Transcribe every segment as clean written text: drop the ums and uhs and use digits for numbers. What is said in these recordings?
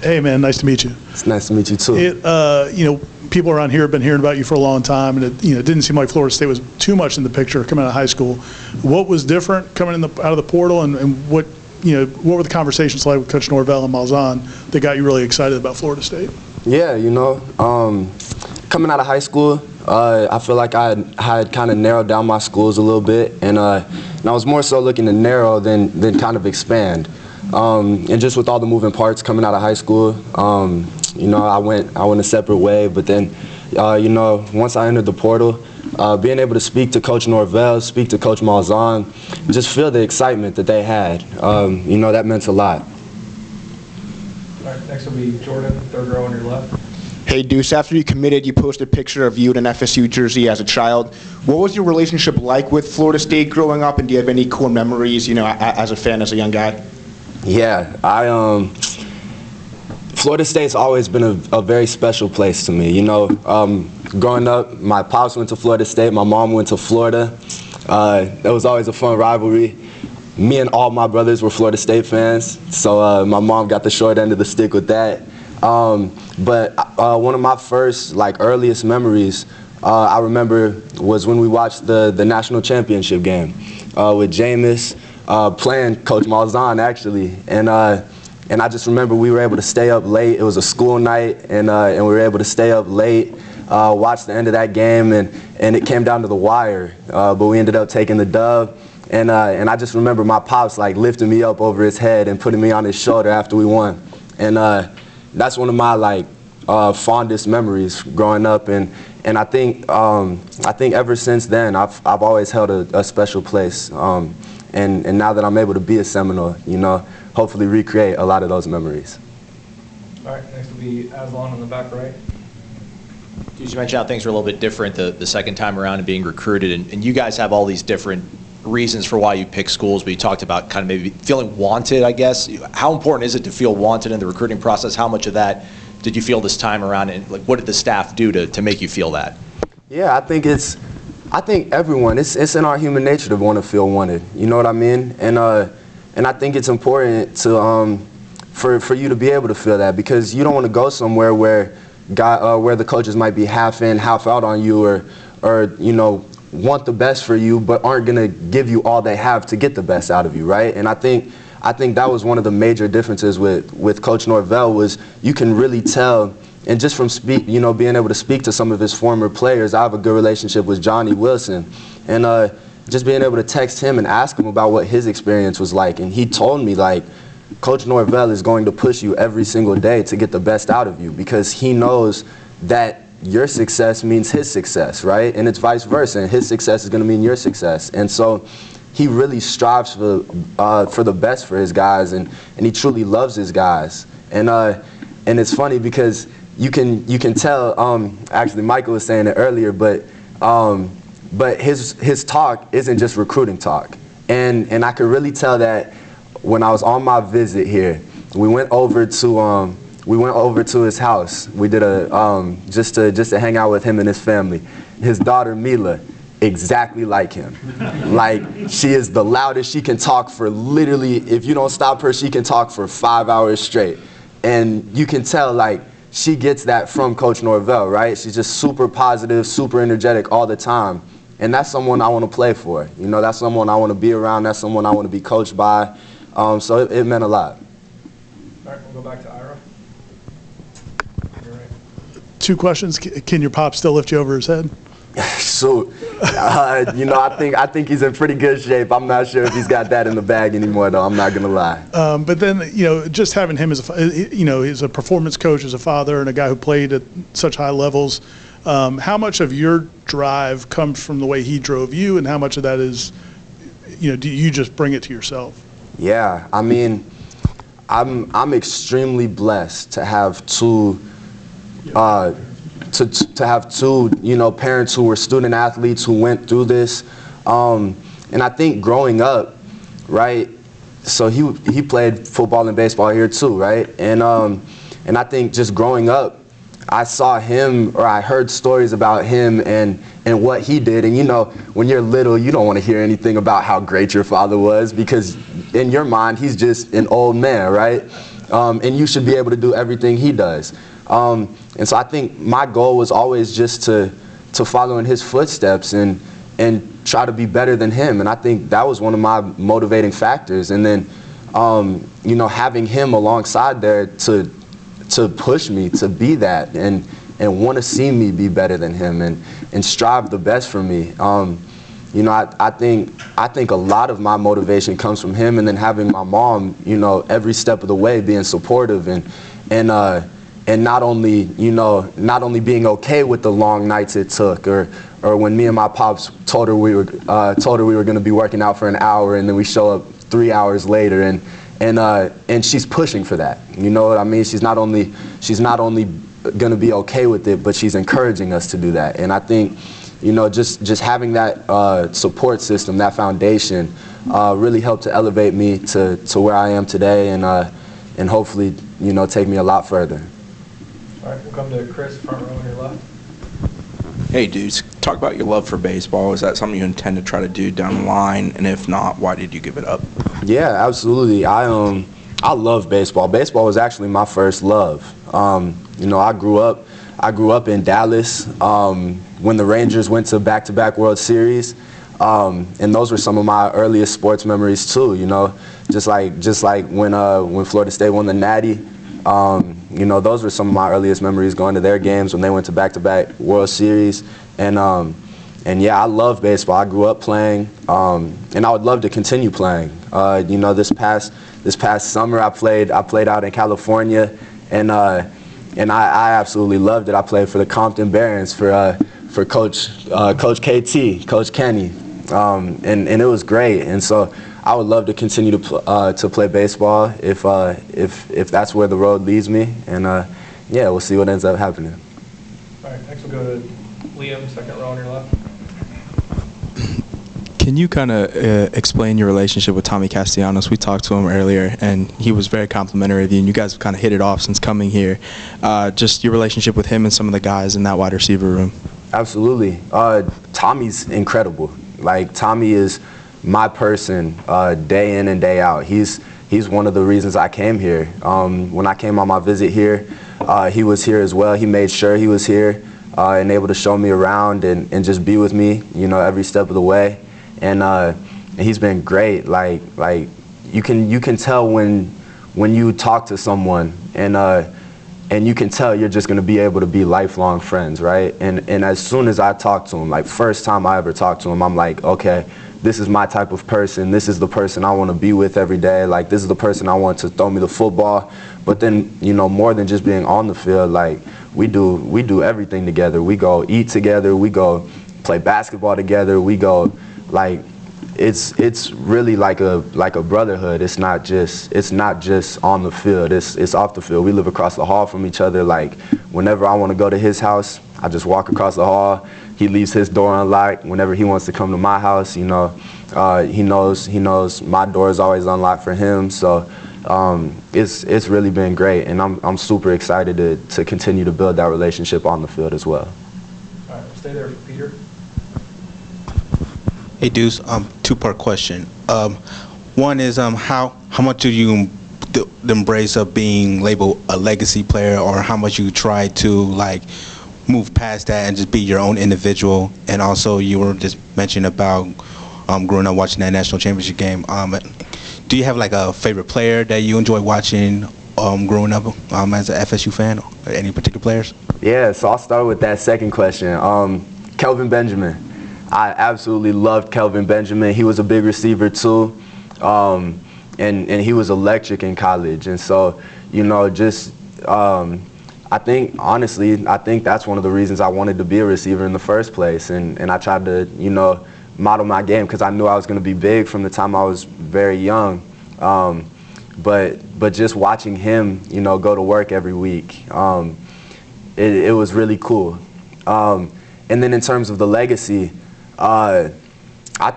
Hey, man, nice to meet you. It's nice to meet you, too. You know, people around here have been hearing about you for a long time, and it didn't seem like Florida State was too much in the picture coming out of high school. What was different coming out of the portal, and what were the conversations like with Coach Norvell and Malzahn that got you really excited about Florida State? Yeah, coming out of high school, I feel like I had kind of narrowed down my schools a little bit, and I was more so looking to narrow than kind of expand. And just with all the moving parts coming out of high school, I went a separate way. But then, once I entered the portal, being able to speak to Coach Norvell, speak to Coach Malzahn, just feel the excitement that they had, that meant a lot. All right, next will be Jordan, third row on your left. Hey, Duce, after you committed, you posted a picture of you in an FSU jersey as a child. What was your relationship like with Florida State growing up, and do you have any core memories, as a fan, as a young guy? Yeah, Florida State's always been a very special place to me. Growing up, my pops went to Florida State, my mom went to Florida. It was always a fun rivalry. Me and all my brothers were Florida State fans, so my mom got the short end of the stick with that. But one of my first, earliest memories I remember was when we watched the national championship game with Jameis playing Coach Malzahn, actually. And I just remember we were able to stay up late. It was a school night, and we were able to stay up late, watch the end of that game, and it came down to the wire. But we ended up taking the dub. And I just remember my pops lifting me up over his head and putting me on his shoulder after we won. And that's one of my fondest memories growing up. And I think ever since then I've always held a special place. And now that I'm able to be a Seminole, hopefully recreate a lot of those memories. All right, next will be Aslan on the back right. You mentioned how things are a little bit different the second time around and being recruited, and you guys have all these different reasons for why you pick schools, but you talked about kind of maybe feeling wanted, I guess. How important is it to feel wanted in the recruiting process? How much of that did you feel this time around, and what did the staff do to make you feel that? Yeah, I think everyone, it's in our human nature to want to feel wanted, you know what I mean? And I think it's important to for you to be able to feel that, because you don't want to go somewhere where the coaches might be half in, half out on you, or want the best for you, but aren't going to give you all they have to get the best out of you, right? And I think that was one of the major differences with Coach Norvell, was you can really tell, and just from being able to speak to some of his former players. I have a good relationship with Johnny Wilson, and just being able to text him and ask him about what his experience was like, and he told me, Coach Norvell is going to push you every single day to get the best out of you, because he knows that your success means his success, right? And it's vice versa, and his success is going to mean your success. And so he really strives for the best for his guys, and he truly loves his guys. And it's funny because you can tell. Actually, Michael was saying it earlier, but his talk isn't just recruiting talk, and I could really tell that when I was on my visit here. We went over to his house. We did just to hang out with him and his family. His daughter Mila, exactly like him. She is the loudest. She can talk for literally, if you don't stop her, she can talk for 5 hours straight. And you can tell she gets that from Coach Norvell, right? She's just super positive, super energetic all the time. And that's someone I want to play for. That's someone I want to be around. That's someone I want to be coached by. So it meant a lot. All right, we'll go back to Ira. You're right. 2 questions. Can your pop still lift you over his head? So, I think he's in pretty good shape. I'm not sure if he's got that in the bag anymore, though. I'm not gonna lie. But then, just having him as he's a performance coach, as a father, and a guy who played at such high levels. How much of your drive comes from the way he drove you, and how much of that is, do you just bring it to yourself? Yeah, I mean, I'm extremely blessed to have two. To have two, parents who were student athletes who went through this, and I think growing up, right? So he played football and baseball here too, right? And I think just growing up, I saw him, or I heard stories about him and what he did. And when you're little, you don't want to hear anything about how great your father was, because in your mind he's just an old man, right? and you should be able to do everything he does. And so I think my goal was always just to follow in his footsteps and try to be better than him. And I think that was one of my motivating factors. And then, you know, having him alongside there to push me to be that and want to see me be better than him and strive the best for me. You know, I think a lot of my motivation comes from him, and then having my mom, you know, every step of the way being supportive and not only, you know, not only being okay with the long nights it took, or when me and my pops told her we were going to be working out for an hour, and then we show up 3 hours later, and she's pushing for that. You know what I mean? She's not only going to be okay with it, but she's encouraging us to do that. And I think, you know, just having that support system, that foundation, really helped to elevate me to where I am today, and hopefully, you know, take me a lot further. All right, we'll come to Chris, front row on your left. Hey, Duce, talk about your love for baseball. Is that something you intend to try to do down the line? And if not, why did you give it up? Yeah, absolutely. I love baseball. Baseball was actually my first love. You know, I grew up in Dallas when the Rangers went to back-to-back World Series, and those were some of my earliest sports memories too. You know, just like when Florida State won the Natty. You know, those were some of my earliest memories, going to their games when they went to back-to-back World Series. And yeah, I love baseball. I grew up playing, and I would love to continue playing. You know, this past summer I played out in California, and I absolutely loved it. I played for the Compton Barons for Coach KT, Coach Kenny, and it was great. And so I would love to continue to play baseball if that's where the road leads me. And yeah, we'll see what ends up happening. All right, next we'll go to Liam, second row on your left. Can you kind of explain your relationship with Tommy Castellanos? We talked to him earlier, and he was very complimentary of you, and you guys have kind of hit it off since coming here. Just your relationship with him and some of the guys in that wide receiver room. Absolutely. Tommy's incredible. Like, Tommy is my person day in and day out. He's one of the reasons I came here. When I came on my visit here, he was here as well. He made sure he was here and able to show me around and just be with me, you know, every step of the way. And he's been great. Like you can tell when you talk to someone and you can tell you're just gonna be able to be lifelong friends, right? And as soon as I talked to him, like first time I ever talked to him, I'm like, okay, this is my type of person. This is the person I want to be with every day. Like, this is the person I want to throw me the football. But then, you know, more than just being on the field, like we do everything together. We go eat together. We go play basketball together. We go, like, it's really like a brotherhood. It's not just on the field. It's off the field. We live across the hall from each other. Like, whenever I want to go to his house, I just walk across the hall. He leaves his door unlocked. Whenever he wants to come to my house, you know, he knows my door is always unlocked for him. So it's really been great, and I'm super excited to continue to build that relationship on the field as well. All right, we'll stay there for Peter. Hey, Duce, two-part question. One is how much do you embrace of being labeled a legacy player, or how much you try to like move past that and just be your own individual? And also, you were just mentioning about growing up watching that national championship game. Do you have like a favorite player that you enjoy watching growing up as an FSU fan, or any particular players? Yeah, so I'll start with that second question. Kelvin Benjamin. I absolutely loved Kelvin Benjamin. He was a big receiver too, and he was electric in college. And so, you know, just I think that's one of the reasons I wanted to be a receiver in the first place. And I tried to, you know, model my game because I knew I was going to be big from the time I was very young. But just watching him, you know, go to work every week, it was really cool. And then in terms of the legacy, I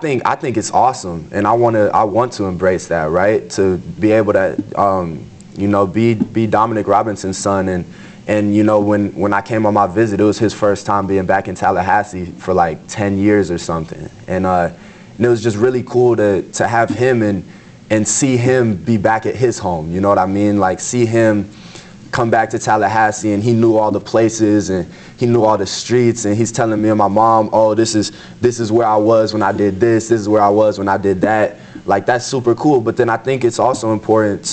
think it's awesome, and I want to embrace that, right? To be able to, you know, be Dominic Robinson's son, and you know, when I came on my visit, it was his first time being back in Tallahassee for like 10 years or something, and it was just really cool to have him see him be back at his home. You know what I mean? Like, see him come back to Tallahassee, and he knew all the places and he knew all the streets, and he's telling me and my mom, oh, this is where I was when I did this is where I was when I did that. Like, that's super cool. But then I think it's also important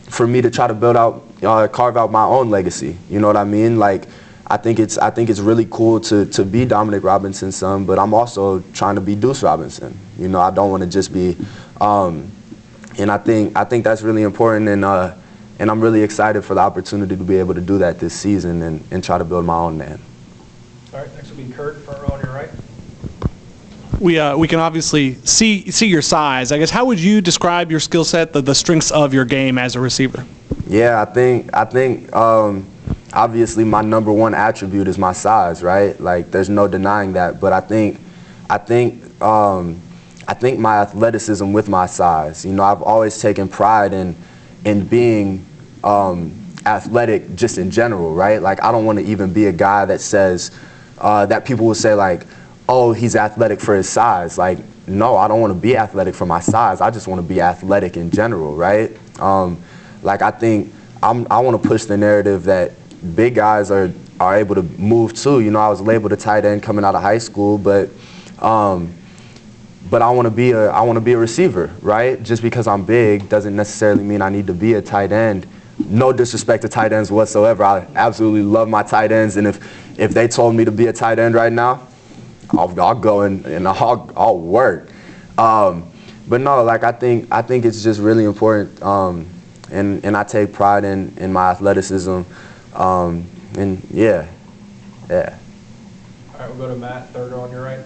for me to try to carve out my own legacy. You know what I mean? Like, I think it's really cool to be Dominic Robinson's son, but I'm also trying to be Duce Robinson. You know, I don't want to just be, and I think that's really important, and I'm really excited for the opportunity to be able to do that this season and try to build my own name. All right, next will be Kurt, front row on your right. We can obviously see your size. I guess, how would you describe your skill set, the strengths of your game as a receiver? Yeah, I think obviously my number one attribute is my size, right? Like, there's no denying that. But I think my athleticism with my size. You know, I've always taken pride in being athletic just in general, right? Like, I don't want to even be a guy that says that people will say, like, oh, he's athletic for his size. Like, no, I don't want to be athletic for my size. I just want to be athletic in general, right? Like, I think I want to push the narrative that big guys are able to move too. You know, I was labeled a tight end coming out of high school, but I want to be a receiver, right? Just because I'm big doesn't necessarily mean I need to be a tight end. No disrespect to tight ends whatsoever. I absolutely love my tight ends, and if they told me to be a tight end right now, I'll go and I'll work. But no, like, I think it's just really important, and I take pride in my athleticism, and yeah. All right, we'll go to Matt, third row on your right.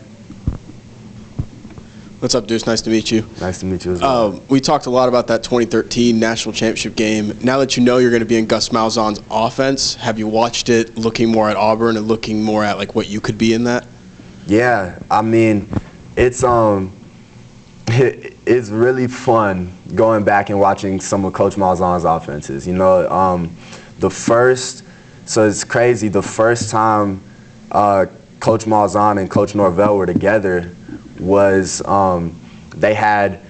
What's up, Duce? Nice to meet you. Nice to meet you as well. We talked a lot about that 2013 national championship game. Now that you know you're going to be in Gus Malzahn's offense, have you watched it looking more at Auburn and looking more at, like, what you could be in that? Yeah, I mean, it's really fun going back and watching some of Coach Malzahn's offenses. You know, so it's crazy. The first time Coach Malzahn and Coach Norvell were together was they had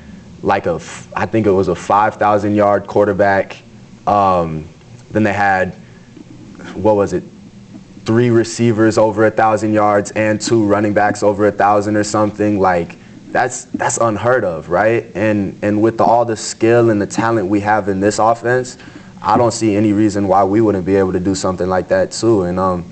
like I think it was a 5,000-yard quarterback. Then they had, what was it, 3 receivers over 1,000 yards and 2 running backs over 1,000 or something. Like, that's unheard of, right? And with all the skill and the talent we have in this offense, I don't see any reason why we wouldn't be able to do something like that too. And I'm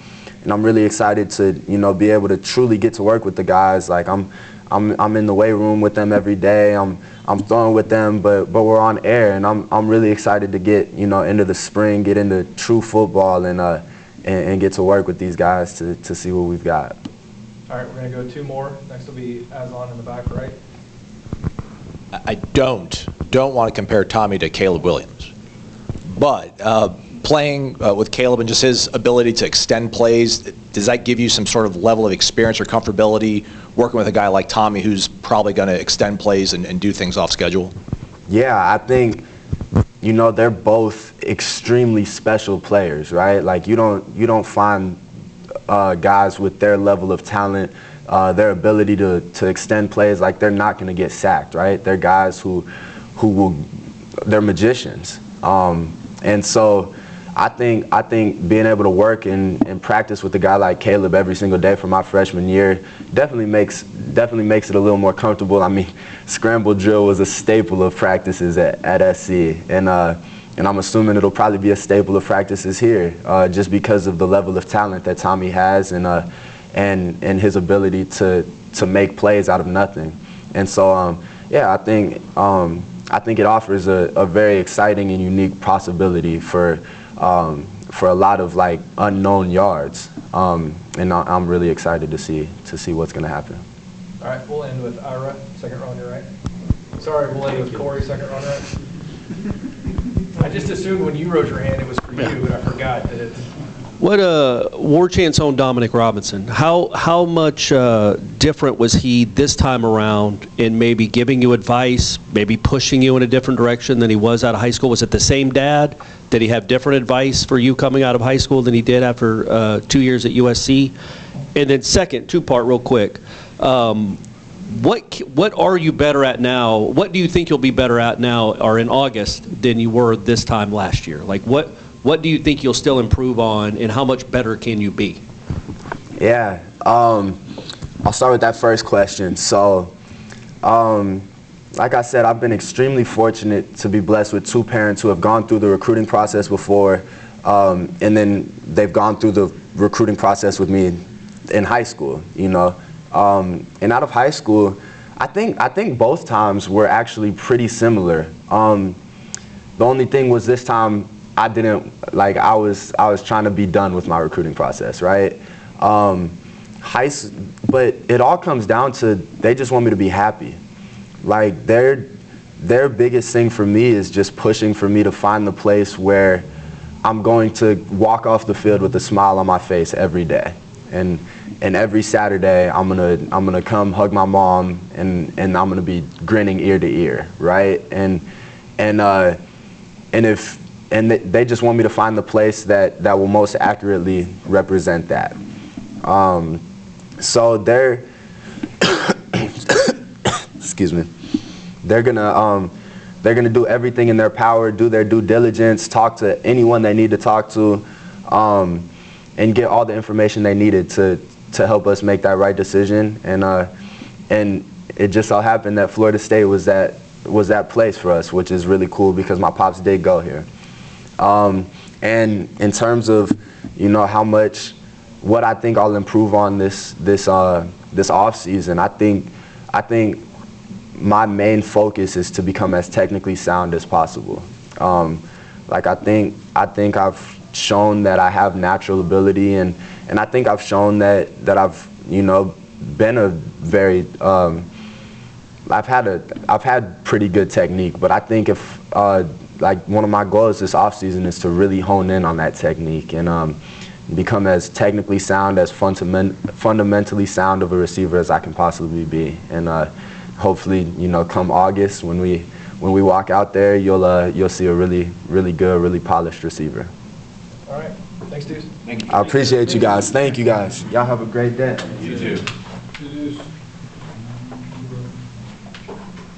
really excited to, you know, be able to truly get to work with the guys. Like, I'm in the weight room with them every day. I'm throwing with them, but we're on air, and I'm really excited to get, you know, into the spring, get into true football, and get to work with these guys to see what we've got. All right, we're going to go 2 more. Next will be Aslan in the back right. I don't want to compare Tommy to Caleb Williams, but playing with Caleb and just his ability to extend plays, does that give you some sort of level of experience or comfortability working with a guy like Tommy who's probably going to extend plays and do things off schedule? Yeah, I think, you know, they're both extremely special players, right? Like, you don't find guys with their level of talent, their ability to extend plays, like, they're not going to get sacked, right? They're guys who they're magicians. And so I think being able to work and practice with a guy like Caleb every single day for my freshman year definitely makes it a little more comfortable. I mean, scramble drill was a staple of practices at SC, and I'm assuming it'll probably be a staple of practices here, just because of the level of talent that Tommy has and his ability to make plays out of nothing. And so yeah, I think it offers a very exciting and unique possibility for a lot of, like, unknown yards, and I'm really excited to see what's going to happen. All right, we'll end with Ira, second row on your right. Sorry, we'll end with Corey, second row on your right. I just assumed when you rose your hand it was for you, and I forgot that it's. What Warchant's own Dominic Robinson, how much different was he this time around in maybe giving you advice, maybe pushing you in a different direction than he was out of high school? Was it the same dad? Did he have different advice for you coming out of high school than he did after 2 years at USC? And then second, 2-part real quick. What are you better at now? What do you think you'll be better at now or in August than you were this time last year? Like what do you think you'll still improve on, and how much better can you be? Yeah, I'll start with that first question. So, like I said, I've been extremely fortunate to be blessed with two parents who have gone through the recruiting process before, and then they've gone through the recruiting process with me in high school, you know. And out of high school, I think both times were actually pretty similar. The only thing was this time I was trying to be done with my recruiting process, right? But it all comes down to they just want me to be happy. Like their biggest thing for me is just pushing for me to find the place where I'm going to walk off the field with a smile on my face every day. And every Saturday I'm gonna come hug my mom and I'm gonna be grinning ear to ear, right? And they just want me to find the place that will most accurately represent that. So they're excuse me, they're gonna do everything in their power, do their due diligence, talk to anyone they need to talk to, and get all the information they needed to help us make that right decision. And it just so happened that Florida State was that place for us, which is really cool because my pops did go here. And in terms of, you know, what I think I'll improve on this off season, I think my main focus is to become as technically sound as possible. Like I think I've shown that I have natural ability, and I think I've shown that I've, you know, been a very I've had pretty good technique, but I think if like one of my goals this offseason is to really hone in on that technique and become as technically sound, as fundamentally sound of a receiver as I can possibly be. And hopefully, you know, come August when we walk out there, you'll see a really good, really polished receiver. All right. Thanks, Duce. I appreciate you guys. Thank you guys. Y'all have a great day. You too.